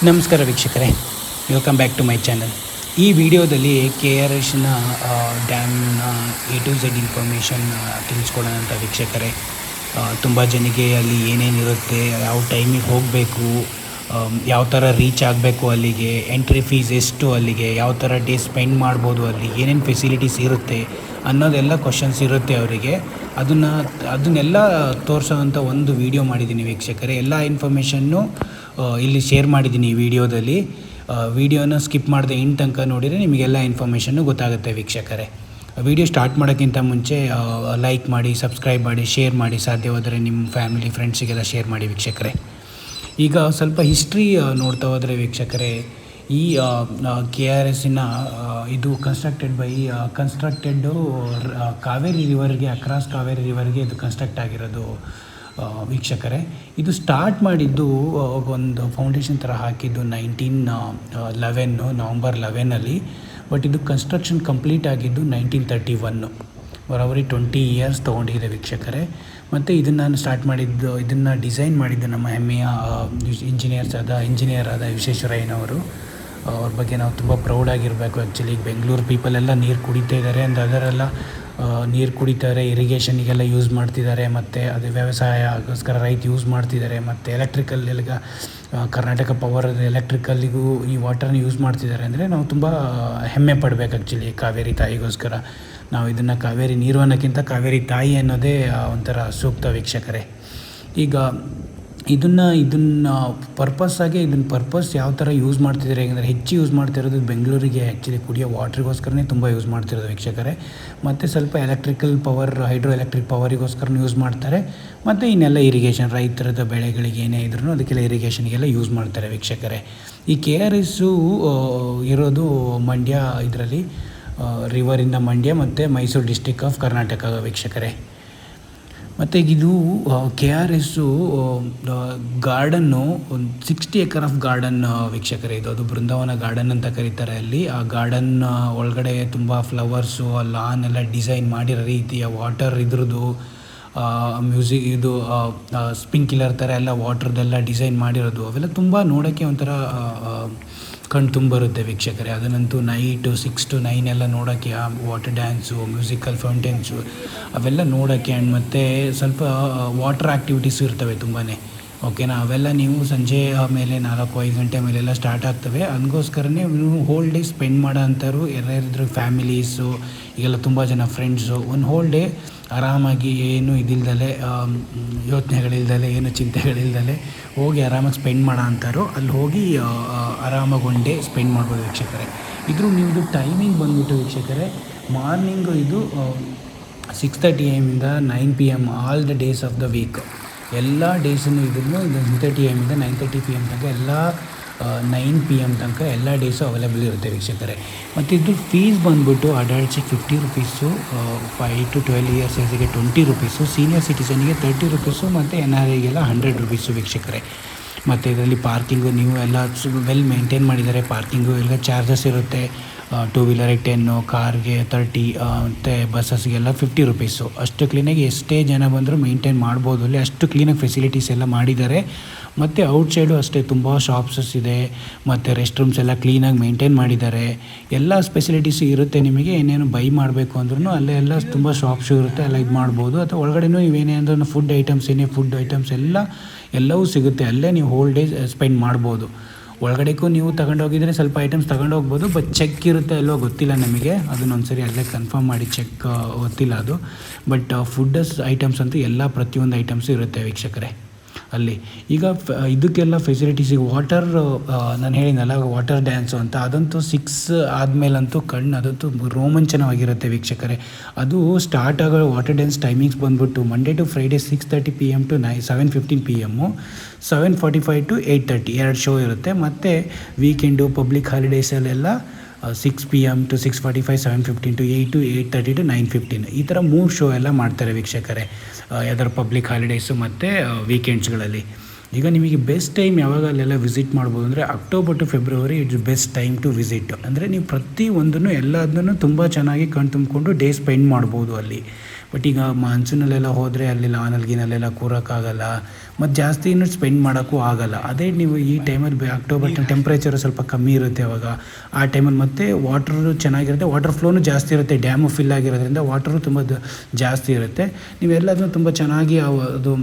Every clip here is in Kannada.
ನಮಸ್ಕಾರ ವೀಕ್ಷಕರೇ, welcome back to my channel. ಈ ವಿಡಿಯೋದಲ್ಲಿ ಕೆ ಆರ್ ಎಸ್ನ ಡ್ಯಾಮ್ನ ಎ ಟು ಝೆಡ್ ಇನ್ಫಾರ್ಮೇಷನ್ ತಿಳಿಸ್ಕೊಡೋಣ ಅಂತ ವೀಕ್ಷಕರೇ. ತುಂಬ ಜನಕ್ಕೆ ಅಲ್ಲಿ ಏನೇನಿರುತ್ತೆ, ಯಾವ ಟೈಮಿಗೆ ಹೋಗಬೇಕು, ಯಾವ ಥರ ರೀಚ್ ಆಗಬೇಕು, ಅಲ್ಲಿಗೆ ಎಂಟ್ರಿ ಫೀಸ್ ಎಷ್ಟು, ಅಲ್ಲಿಗೆ ಯಾವ ಥರ ಡೇ ಸ್ಪೆಂಡ್ ಮಾಡ್ಬೋದು, ಅಲ್ಲಿ ಏನೇನು ಫೆಸಿಲಿಟೀಸ್ ಇರುತ್ತೆ ಅನ್ನೋದೆಲ್ಲ ಕ್ವಶನ್ಸ್ ಇರುತ್ತೆ ಅವರಿಗೆ. ಅದನ್ನೆಲ್ಲ ತೋರಿಸೋವಂಥ ಒಂದು ವಿಡಿಯೋ ಮಾಡಿದ್ದೀನಿ ವೀಕ್ಷಕರೇ. ಎಲ್ಲ ಇನ್ಫಾರ್ಮೇಷನ್ನು ಇಲ್ಲಿ ಶೇರ್ ಮಾಡಿದ್ದೀನಿ ಈ ವಿಡಿಯೋದಲ್ಲಿ. ವಿಡಿಯೋನ ಸ್ಕಿಪ್ ಮಾಡದೆ ಎಂಡ್ ತನಕ ನೋಡಿದರೆ ನಿಮಗೆಲ್ಲ ಇನ್ಫಾರ್ಮೇಷನ್ನು ಗೊತ್ತಾಗುತ್ತೆ ವೀಕ್ಷಕರೇ. ವಿಡಿಯೋ ಸ್ಟಾರ್ಟ್ ಮಾಡೋಕ್ಕಿಂತ ಮುಂಚೆ ಲೈಕ್ ಮಾಡಿ, ಸಬ್ಸ್ಕ್ರೈಬ್ ಮಾಡಿ, ಶೇರ್ ಮಾಡಿ, ಸಾಧ್ಯವಾದರೆ ನಿಮ್ಮ ಫ್ಯಾಮಿಲಿ ಫ್ರೆಂಡ್ಸಿಗೆಲ್ಲ ಶೇರ್ ಮಾಡಿ ವೀಕ್ಷಕರೇ. ಈಗ ಸ್ವಲ್ಪ ಹಿಸ್ಟ್ರಿ ನೋಡ್ತಾ ಹೋದರೆ ವೀಕ್ಷಕರೇ, ಈ ಕೆ ಆರ್ ಎಸ್ಸಿನ ಇದು ಕನ್ಸ್ಟ್ರಕ್ಟೆಡ್ಡು ಕಾವೇರಿ ರಿವರ್ಗೆ, ಅಕ್ರಾಸ್ ಕಾವೇರಿ ರಿವರ್ಗೆ ಇದು ಕನ್ಸ್ಟ್ರಕ್ಟ್ ಆಗಿರೋದು ವೀಕ್ಷಕರೇ. ಇದು ಸ್ಟಾರ್ಟ್ ಮಾಡಿದ್ದು ಒಂದು ಫೌಂಡೇಶನ್ ಥರ ಹಾಕಿದ್ದು 1911 ನವಂಬರ್ 11 ಬಟ್ ಇದು ಕನ್ಸ್ಟ್ರಕ್ಷನ್ ಕಂಪ್ಲೀಟ್ ಆಗಿದ್ದು 1931. ಬರೋಬ್ಬರಿ 20 ಇಯರ್ಸ್ ತೊಗೊಂಡಿದೆ ವೀಕ್ಷಕರೇ. ಮತ್ತು ಇದನ್ನು ಡಿಸೈನ್ ಮಾಡಿದ್ದು ನಮ್ಮ ಹೆಮ್ಮೆಯ ಇಂಜಿನಿಯರ್ ಆದ ವಿಶ್ವೇಶ್ವರಯ್ಯನವರು. ಅವ್ರ ಬಗ್ಗೆ ನಾವು ತುಂಬ ಪ್ರೌಡಾಗಿರಬೇಕು ಆ್ಯಕ್ಚುಲಿ. ಬೆಂಗಳೂರು ಪೀಪಲ್ ಎಲ್ಲ ನೀರು ಕುಡಿತಾ ಇದ್ದಾರೆ, ಅದರೆಲ್ಲ ನೀರು ಕುಡಿತಾರೆ, ಇರಿಗೇಷನಿಗೆಲ್ಲ ಯೂಸ್ ಮಾಡ್ತಿದ್ದಾರೆ, ಮತ್ತು ಅದು ವ್ಯವಸಾಯಕ್ಕೋಸ್ಕರ ರೈತ ಯೂಸ್ ಮಾಡ್ತಿದ್ದಾರೆ, ಮತ್ತು ಎಲೆಕ್ಟ್ರಿಕಲ್ ಕರ್ನಾಟಕ ಪವರ್ ಎಲೆಕ್ಟ್ರಿಕಲ್ಲಿಗೂ ಈ ವಾಟರ್ನ ಯೂಸ್ ಮಾಡ್ತಿದ್ದಾರೆ. ಅಂದರೆ ನಾವು ತುಂಬ ಹೆಮ್ಮೆ ಪಡಬೇಕು ಆ್ಯಕ್ಚುಲಿ ಕಾವೇರಿ ತಾಯಿಗೋಸ್ಕರ. ನಾವು ಇದನ್ನು ಕಾವೇರಿ ನೀರು ಅನ್ನೋಕ್ಕಿಂತ ಕಾವೇರಿ ತಾಯಿ ಅನ್ನೋದೇ ಒಂಥರ ಸೂಕ್ತ ವೀಕ್ಷಕರೇ. ಈಗ ಇದನ್ನು ಪರ್ಪಸ್ ಯಾವ ಥರ ಯೂಸ್ ಮಾಡ್ತಿದ್ದಾರೆ ಅಂದರೆ, ಹೆಚ್ಚು ಯೂಸ್ ಮಾಡ್ತಿರೋದು ಬೆಂಗಳೂರಿಗೆ ಆ್ಯಕ್ಚುಲಿ ಕುಡಿಯೋ ವಾಟ್ರಿಗೋಸ್ಕರನೇ ತುಂಬ ಯೂಸ್ ಮಾಡ್ತಿರೋದು ವೀಕ್ಷಕರೇ. ಮತ್ತು ಸ್ವಲ್ಪ ಎಲೆಕ್ಟ್ರಿಕಲ್ ಪವರ್, ಹೈಡ್ರೋ ಎಲೆಕ್ಟ್ರಿಕ್ ಪವರಿಗೋಸ್ಕರನೂ ಯೂಸ್ ಮಾಡ್ತಾರೆ. ಮತ್ತು ಇನ್ನೆಲ್ಲ ಇರಿಗೇಷನ್, ರೈತರದ ಬೆಳೆಗಳಿಗೆ ಏನೇ ಇದ್ರೂ ಅದಕ್ಕೆಲ್ಲ ಇರಿಗೇಷನ್ಗೆಲ್ಲ ಯೂಸ್ ಮಾಡ್ತಾರೆ ವೀಕ್ಷಕರೇ. ಈ ಕೆ ಆರ್ ಎಸ್ಸು ಇರೋದು ಮಂಡ್ಯ, ಇದರಲ್ಲಿ ರಿವರಿಂದ ಮಂಡ್ಯ ಮತ್ತು ಮೈಸೂರು ಡಿಸ್ಟಿಕ್ ಆಫ್ ಕರ್ನಾಟಕ ವೀಕ್ಷಕರೇ. ಮತ್ತು ಇದು ಕೆ ಆರ್ ಎಸ್ಸು ಗಾರ್ಡನ್ನು ಒಂದು 60 ಎಕರ್ ಆಫ್ ಗಾರ್ಡನ್ ವೀಕ್ಷಕರೇ. ಅದು ಬೃಂದಾವನ ಗಾರ್ಡನ್ ಅಂತ ಕರೀತಾರೆ ಅಲ್ಲಿ. ಆ ಗಾರ್ಡನ್ ಒಳಗಡೆ ತುಂಬ ಫ್ಲವರ್ಸು, ಆ ಲಾನ್ ಎಲ್ಲ ಡಿಸೈನ್ ಮಾಡಿರೋ ರೀತಿ, ಆ ವಾಟರ್ ಇದ್ರದ್ದು ಮ್ಯೂಸಿಕ್, ಇದು ಸ್ಪ್ರಿಂಕ್ಲರ್ ಥರ ಎಲ್ಲ ವಾಟ್ರದ್ದೆಲ್ಲ ಡಿಸೈನ್ ಮಾಡಿರೋದು, ಅವೆಲ್ಲ ತುಂಬ ನೋಡೋಕ್ಕೆ ಒಂಥರ ಕಣ್ಣು ತುಂಬರುತ್ತೆ ವೀಕ್ಷಕರೇ. ಅದನ್ನಂತೂ ನೈಟು 6 to 9 ಎಲ್ಲ ನೋಡೋಕ್ಕೆ, ಆ ವಾಟರ್ ಡ್ಯಾನ್ಸು, ಮ್ಯೂಸಿಕಲ್ ಫೌಂಟೇನ್ಸು ಅವೆಲ್ಲ ನೋಡೋಕ್ಕೆ, ಆ್ಯಂಡ್ ಮತ್ತು ಸ್ವಲ್ಪ ವಾಟರ್ ಆ್ಯಕ್ಟಿವಿಟೀಸು ಇರ್ತವೆ ತುಂಬಾ. ಓಕೆನಾ? ಅವೆಲ್ಲ ನೀವು ಸಂಜೆ ಮೇಲೆ 4-5 ಗಂಟೆ ಮೇಲೆಲ್ಲ ಸ್ಟಾರ್ಟ್ ಆಗ್ತವೆ. ಅದಕ್ಕೋಸ್ಕರನೇ ನೀವು ಹೋಲ್ ಡೇ ಸ್ಪೆಂಡ್ ಮಾಡೋ ಅಂಥವ್ರು ಯಾರ್ಯಾರಿದ್ರು ಫ್ಯಾಮಿಲೀಸು, ಈಗೆಲ್ಲ ತುಂಬ ಜನ ಫ್ರೆಂಡ್ಸು, ಒಂದು ಹೋಲ್ ಡೇ ಆರಾಮಾಗಿ ಏನು ಇದಿಲ್ದಲೆ, ಯೋಚನೆಗಳಿಲ್ದಲೆ, ಏನು ಚಿಂತೆಗಳಿಲ್ದಲೆ ಹೋಗಿ ಆರಾಮಾಗಿ ಸ್ಪೆಂಡ್ ಮಾಡೋ ಅಂಥವ್ರು ಅಲ್ಲಿ ಹೋಗಿ ಆರಾಮಾಗಿ ಒನ್ ಡೇ ಸ್ಪೆಂಡ್ ಮಾಡ್ಬೋದು ವೀಕ್ಷಕರೇ. ನಿಮ್ಮದು ಟೈಮಿಂಗ್ ಬಂದ್ಬಿಟ್ಟು ವೀಕ್ಷಕರೇ, ಮಾರ್ನಿಂಗು ಇದು 6:30 AM ಇಂದ 9 PM all the days of the week. ಎಲ್ಲ ಡೇಸನ್ನು ಇದು 6:30 AM ಇಂದ 9:30 PM ತನಕ, ಎಲ್ಲ 9 PM ತನಕ ಎಲ್ಲ ಡೇಸು ಅವೈಲೇಬಲ್ ಇರುತ್ತೆ ವೀಕ್ಷಕರೇ. ಮತ್ತು ಇದು ಫೀಸ್ ಬಂದ್ಬಿಟ್ಟು ಅಡಲ್ಟ್ಸಿಗೆ 50 ರುಪೀಸು, 5 to 12 ಇಯರ್ಸ್ ಏಜಿಗೆ 20 ರುಪೀಸು, ಸೀನಿಯರ್ ಸಿಟಿಸನ್ಗೆ 30 ರುಪೀಸು, ಮತ್ತು NRIಗೆಲ್ಲ 100 ರುಪೀಸು ವೀಕ್ಷಕರೇ. ಮತ್ತು ಇದರಲ್ಲಿ ಪಾರ್ಕಿಂಗು ನೀವು ಎಲ್ಲ ವೆಲ್ ಮೇಂಟೈನ್ ಮಾಡಿದ್ದಾರೆ. ಪಾರ್ಕಿಂಗು ಎಲ್ಲ ಚಾರ್ಜಸ್ ಇರುತ್ತೆ. 2 ವೀಲರಿಗೆ 10, ಕಾರ್ಗೆ 30, ಮತ್ತು ಬಸ್ಸಸ್ಗೆಲ್ಲ 50 ರುಪೀಸು. ಅಷ್ಟು ಕ್ಲೀನಾಗಿ ಎಷ್ಟೇ ಜನ ಬಂದರೂ ಮೇಂಟೈನ್ ಮಾಡ್ಬೋದು ಅಲ್ಲಿ, ಅಷ್ಟು ಕ್ಲೀನಾಗಿ ಫೆಸಿಲಿಟೀಸ್ ಎಲ್ಲ ಮಾಡಿದ್ದಾರೆ. ಮತ್ತು ಔಟ್ಸೈಡು ಅಷ್ಟೇ ತುಂಬ ಶಾಪ್ಸಸ್ ಇದೆ, ಮತ್ತು ರೆಸ್ಟ್ ರೂಮ್ಸ್ ಎಲ್ಲ ಕ್ಲೀನಾಗಿ ಮೇಂಟೈನ್ ಮಾಡಿದ್ದಾರೆ. ಎಲ್ಲ ಫೆಸಿಲಿಟೀಸು ಇರುತ್ತೆ. ನಿಮಗೆ ಏನೇನು ಬೈ ಮಾಡಬೇಕು ಅಂದ್ರೂ ಅಲ್ಲೇ ಎಲ್ಲ ತುಂಬ ಶಾಪ್ಸು ಇರುತ್ತೆ, ಎಲ್ಲ ಇದು ಮಾಡ್ಬೋದು. ಅಥವಾ ಒಳಗಡೆನೂ ಇವೇನೇ ಅಂದ್ರೆ ಫುಡ್ ಐಟಮ್ಸ್ ಎಲ್ಲವೂ ಸಿಗುತ್ತೆ. ಅಲ್ಲೇ ನೀವು ಹೋಲ್ ಡೇ ಸ್ಪೆಂಡ್ ಮಾಡ್ಬೋದು. ಒಳಗಡೆಗೂ ನೀವು ತಗೊಂಡೋಗಿದ್ರೆ ಸ್ವಲ್ಪ ಐಟಮ್ಸ್ ತಗೊಂಡೋಗ್ಬೋದು, ಬಟ್ ಚೆಕ್ ಇರುತ್ತೆ ಅಲ್ಲೋ ಗೊತ್ತಿಲ್ಲ ನಮಗೆ, ಅದನ್ನೊಂದ್ಸರಿ ಅಲ್ಲೇ ಕನ್ಫರ್ಮ್ ಮಾಡಿ ಚೆಕ್ ಗೊತ್ತಿಲ್ಲ ಅದು. ಬಟ್ ಫುಡ್ಡಸ್ ಐಟಮ್ಸ್ ಅಂತೂ ಎಲ್ಲ ಪ್ರತಿಯೊಂದು ಐಟಮ್ಸು ಇರುತ್ತೆ ವೀಕ್ಷಕರೇ ಅಲ್ಲಿ. ಈಗ ಇದಕ್ಕೆಲ್ಲ ಫೆಸಿಲಿಟೀಸಿಗೆ ವಾಟರ್, ನಾನು ಹೇಳಿದ್ನಲ್ಲ ವಾಟರ್ ಡ್ಯಾನ್ಸು ಅಂತ, ಅದಂತೂ 6 ಆದಮೇಲಂತೂ ಅದಂತೂ ರೋಮಾಂಚನವಾಗಿರುತ್ತೆ ವೀಕ್ಷಕರೇ. ಅದು ಸ್ಟಾರ್ಟ್ ಆಗೋ ವಾಟರ್ ಡ್ಯಾನ್ಸ್ ಟೈಮಿಂಗ್ಸ್ ಬಂದ್ಬಿಟ್ಟು Monday to Friday 6:30 PM to 7:15 PM, 7:45 to 8:30 2 show ಇರುತ್ತೆ. ಮತ್ತು ವೀಕೆಂಡು, ಪಬ್ಲಿಕ್ ಹಾಲಿಡೇಸಲ್ಲೆಲ್ಲ 6 PM to 6:45, 7:15 to 8 to 8:30 to 9:15 ಈ ಥರ 3 ಶೋ ಎಲ್ಲ ಮಾಡ್ತಾರೆ ವೀಕ್ಷಕರೇ, ಯಾವ್ದಾರ ಪಬ್ಲಿಕ್ ಹಾಲಿಡೇಸು ಮತ್ತು ವೀಕೆಂಡ್ಸ್ಗಳಲ್ಲಿ. ಈಗ ನಿಮಗೆ ಬೆಸ್ಟ್ ಟೈಮ್ ಯಾವಾಗ ಅಲ್ಲೆಲ್ಲ ವಿಸಿಟ್ ಮಾಡ್ಬೋದು ಅಂದರೆ October to February it's best time to visit. ಅಂದರೆ ನೀವು ಪ್ರತಿಯೊಂದನ್ನು ಎಲ್ಲದನ್ನು ತುಂಬ ಚೆನ್ನಾಗಿ ಕಣ್ ತುಂಬಿಕೊಂಡು ಡೇ ಸ್ಪೆಂಡ್ ಮಾಡ್ಬೋದು ಅಲ್ಲಿ. ಬಟ್ ಈಗ ಮಾನ್ಸೂನಲ್ಲೆಲ್ಲ ಹೋದರೆ ಅಲ್ಲಿ ಲಾನಲ್ಗಿನಲ್ಲೆಲ್ಲ ಕೂರೋಕ್ಕಾಗಲ್ಲ, ಮತ್ತು ಜಾಸ್ತಿ ಇನ್ನೂ ಸ್ಪೆಂಡ್ ಮಾಡೋಕ್ಕೂ ಆಗೋಲ್ಲ. ಅದೇ ನೀವು ಈ ಟೈಮಲ್ಲಿ ಅಕ್ಟೋಬರ್ ಟೆಂಪ್ರೇಚರು ಸ್ವಲ್ಪ ಕಮ್ಮಿ ಇರುತ್ತೆ ಅವಾಗ. ಆ ಟೈಮಲ್ಲಿ ಮತ್ತು ವಾಟ್ರು ಚೆನ್ನಾಗಿರುತ್ತೆ, ವಾಟರ್ ಫ್ಲೋನು ಜಾಸ್ತಿ ಇರುತ್ತೆ, ಡ್ಯಾಮು ಫಿಲ್ ಆಗಿರೋದ್ರಿಂದ ವಾಟರು ತುಂಬ ಜಾಸ್ತಿ ಇರುತ್ತೆ. ನೀವೆಲ್ಲದನ್ನು ತುಂಬ ಚೆನ್ನಾಗಿ ಅದು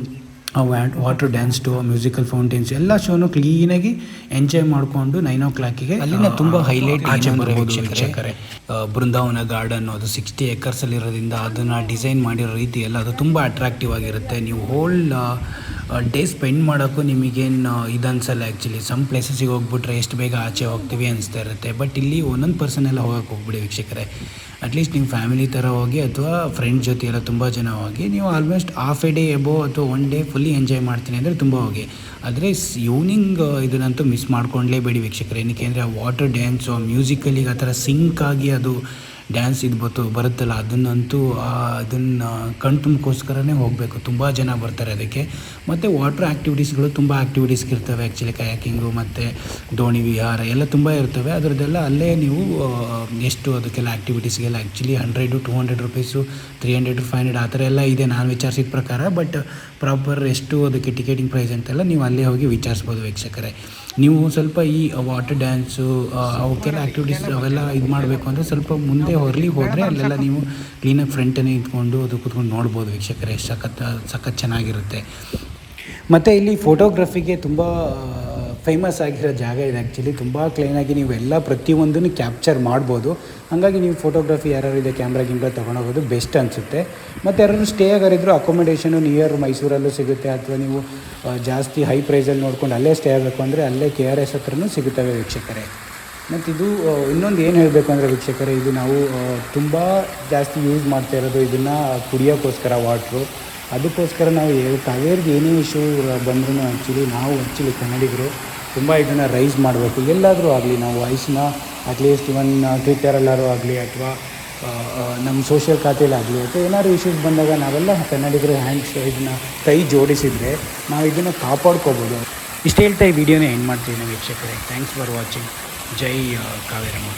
ವಾಟರ್ ಡ್ಯಾನ್ಸ್ ಟು ಮ್ಯೂಸಿಕಲ್ ಫೌಂಟೇನ್ಸ್ ಎಲ್ಲ ಶೋನು ಕ್ಲೀನಾಗಿ ಎಂಜಾಯ್ ಮಾಡಿಕೊಂಡು 9 o'clock ಅಲ್ಲಿನ ತುಂಬ ಹೈಲೈಟ್ ಆಚೆ ಬರ್ಬೋದು ವೀಕ್ಷಕರೇ. ಬೃಂದಾವನ ಗಾರ್ಡನ್ ಅದು 60 acres ಇರೋದ್ರಿಂದ ಅದನ್ನು ಡಿಸೈನ್ ಮಾಡಿರೋ ರೀತಿ ಎಲ್ಲ ಅದು ತುಂಬ ಅಟ್ರಾಕ್ಟಿವ್ ಆಗಿರುತ್ತೆ. ನೀವು ಹೋಲ್ ಡೇ ಸ್ಪೆಂಡ್ ಮಾಡೋಕ್ಕೂ ನಿಮಗೇನು ಇದನ್ಸಲ್ಲ. ಆ್ಯಕ್ಚುಲಿ ಸಮ್ ಪ್ಲೇಸಸ್ಸಿಗೆ ಹೋಗ್ಬಿಟ್ರೆ ಎಷ್ಟು ಬೇಗ ಆಚೆ ಹೋಗ್ತೀವಿ ಅನಿಸ್ತಾ ಇರುತ್ತೆ. ಬಟ್ ಇಲ್ಲಿ ಒಂದೊಂದು ಪರ್ಸನ್ ಎಲ್ಲ ಹೋಗೋಕ್ಕೆ ಹೋಗ್ಬಿಡಿ ವೀಕ್ಷಕರೇ. ಅಟ್ಲೀಸ್ಟ್ ನೀವು ಫ್ಯಾಮಿಲಿ ಥರ ಹೋಗಿ ಅಥವಾ ಫ್ರೆಂಡ್ಸ್ ಜೊತೆ ಎಲ್ಲ ತುಂಬ ಜನ ಹೋಗಿ ನೀವು almost half A day above ಅಥವಾ 1 day ಫುಲ್ಲಿ ಎಂಜಾಯ್ ಮಾಡ್ತೀನಿ ಅಂದರೆ ತುಂಬ ಹೋಗಿ. ಆದರೆ ಈವ್ನಿಂಗ್ ಇದನ್ನಂತೂ ಮಿಸ್ ಮಾಡ್ಕೊಂಡ್ಲೇಬೇಡಿ ವೀಕ್ಷಕರೇ. ಏನಕ್ಕೆ ಅಂದರೆ ಆ ವಾಟರ್ ಡ್ಯಾನ್ಸು ಆ ಮ್ಯೂಸಿಕಲ್ಲಿಗೆ ಆ ಥರ ಸಿಂಕ್ ಆಗಿ ಅದು ಡ್ಯಾನ್ಸ್ ಬರುತ್ತಲ್ಲ, ಅದನ್ನಂತೂ ಅದನ್ನು ಕಣ್ತುಂಬಕ್ಕೋಸ್ಕರನೇ ಹೋಗಬೇಕು. ತುಂಬ ಜನ ಬರ್ತಾರೆ ಅದಕ್ಕೆ. ಮತ್ತು ವಾಟರ್ ಆ್ಯಕ್ಟಿವಿಟೀಸ್ಗಳು ತುಂಬ ಇರ್ತವೆ ಆ್ಯಕ್ಚುಲಿ. ಕಯಾಕಿಂಗು ಮತ್ತು ದೋಣಿ ವಿಹಾರ ಎಲ್ಲ ತುಂಬ ಇರ್ತವೆ. ಅದರದ್ದೆಲ್ಲ ಅಲ್ಲೇ ನೀವು ಎಷ್ಟು ಅದಕ್ಕೆಲ್ಲ ಆ್ಯಕ್ಟಿವಿಟೀಸ್ಗೆಲ್ಲ ಆ್ಯಕ್ಚುಲಿ 100 to 200 rupees, 300 to 500 ಆ ಥರ ಎಲ್ಲ ಇದೆ ನಾನು ವಿಚಾರಿಸಿದ ಪ್ರಕಾರ. ಬಟ್ ಪ್ರಾಪರ್ ಎಷ್ಟು ಅದಕ್ಕೆ ಟಿಕೆಟಿಂಗ್ ಪ್ರೈಸ್ ಅಂತೆಲ್ಲ ನೀವು ಅಲ್ಲೇ ಹೋಗಿ ವಿಚಾರಿಸ್ಬೋದು ವೀಕ್ಷಕರೇ. ನೀವು ಸ್ವಲ್ಪ ಈ ವಾಟರ್ ಡ್ಯಾನ್ಸು ಅವಕ್ಕೆಲ್ಲ ಆ್ಯಕ್ಟಿವಿಟೀಸ್ ಅವೆಲ್ಲ ಇದು ಮಾಡಬೇಕು ಅಂದರೆ ಸ್ವಲ್ಪ ಮುಂದೆ ಹೋದರೆ ಅಲ್ಲೆಲ್ಲ ನೀವು ಕ್ಲೀನಾಗಿ ಫ್ರಂಟನ್ನೇ ಇಟ್ಕೊಂಡು ಅದು ಕೂತ್ಕೊಂಡು ನೋಡ್ಬೋದು ವೀಕ್ಷಕರೇ. ಸಖತ್ ಚೆನ್ನಾಗಿರುತ್ತೆ. ಮತ್ತು ಇಲ್ಲಿ ಫೋಟೋಗ್ರಫಿಗೆ ತುಂಬ ಫೇಮಸ್ ಆಗಿರೋ ಜಾಗ ಇದೆ ಆ್ಯಕ್ಚುಲಿ. ತುಂಬ ಕ್ಲೀನಾಗಿ ನೀವು ಎಲ್ಲ ಪ್ರತಿಯೊಂದನ್ನು ಕ್ಯಾಪ್ಚರ್ ಮಾಡ್ಬೋದು. ಹಾಗಾಗಿ ನೀವು ಫೋಟೋಗ್ರಫಿ ಯಾರು ಇದೆ ಕ್ಯಾಮ್ರಾ ತೊಗೊಂಡೋಗೋದು ಬೆಸ್ಟ್ ಅನಿಸುತ್ತೆ. ಮತ್ತು ಯಾರು ಸ್ಟೇ ಆಗೋರಿದ್ರು ಅಕೊಮಡೇಷನು ನಿಯರ್ ಮೈಸೂರಲ್ಲೂ ಸಿಗುತ್ತೆ. ಅಥವಾ ನೀವು ಜಾಸ್ತಿ ಹೈ ಪ್ರೈಸಲ್ಲಿ ನೋಡ್ಕೊಂಡು ಅಲ್ಲೇ ಸ್ಟೇ ಆಗಬೇಕು ಅಂದರೆ ಅಲ್ಲೇ KRS ಹತ್ರನೂ ಸಿಗುತ್ತವೆ ವೀಕ್ಷಕರೇ. ಮತ್ತು ಇದು ಇನ್ನೊಂದು ಏನು ಹೇಳಬೇಕು ಅಂದರೆ ವೀಕ್ಷಕರೇ, ಇದು ನಾವು ತುಂಬ ಜಾಸ್ತಿ ಯೂಸ್ ಮಾಡ್ತಾ ಇರೋದು ಇದನ್ನು ಕುಡಿಯೋಕ್ಕೋಸ್ಕರ ವಾಟ್ರು. ಅದಕ್ಕೋಸ್ಕರ ನಾವು ಕಾವೇರಿಗೆ ಏನೇ ಇಶ್ಯೂ ಬಂದ್ರೂ ಆ್ಯಕ್ಚುಲಿ ಕನ್ನಡಿಗರು ತುಂಬ ಇದನ್ನು ರೈಸ್ ಮಾಡಬೇಕು. ಎಲ್ಲಾದರೂ ಆಗಲಿ ನಾವು ವಾಯ್ಸ್ನ ಅಟ್ಲೀಸ್ಟ್ ಇವನ್ ಟ್ವಿಟರಲ್ಲಾರು ಆಗಲಿ ಅಥವಾ ನಮ್ಮ ಸೋಷಿಯಲ್ ಖಾತೆಯಲ್ಲಾಗಲಿ ಅಥವಾ ಏನಾದ್ರು ಇಶ್ಯೂಸ್ ಬಂದಾಗ ನಾವೆಲ್ಲ ಕನ್ನಡಿಗರು ಇದನ್ನು ಕೈ ಜೋಡಿಸಿದರೆ ನಾವು ಇದನ್ನು ಕಾಪಾಡ್ಕೋಬೋದು. ಇಷ್ಟು ಹೇಳ್ತಾ ಈ ವಿಡಿಯೋನ ಎಂಡ್ ಮಾಡ್ತೀವಿ ನಾವು ವೀಕ್ಷಕರೇ. Thanks for watching. Jai Kaveramma.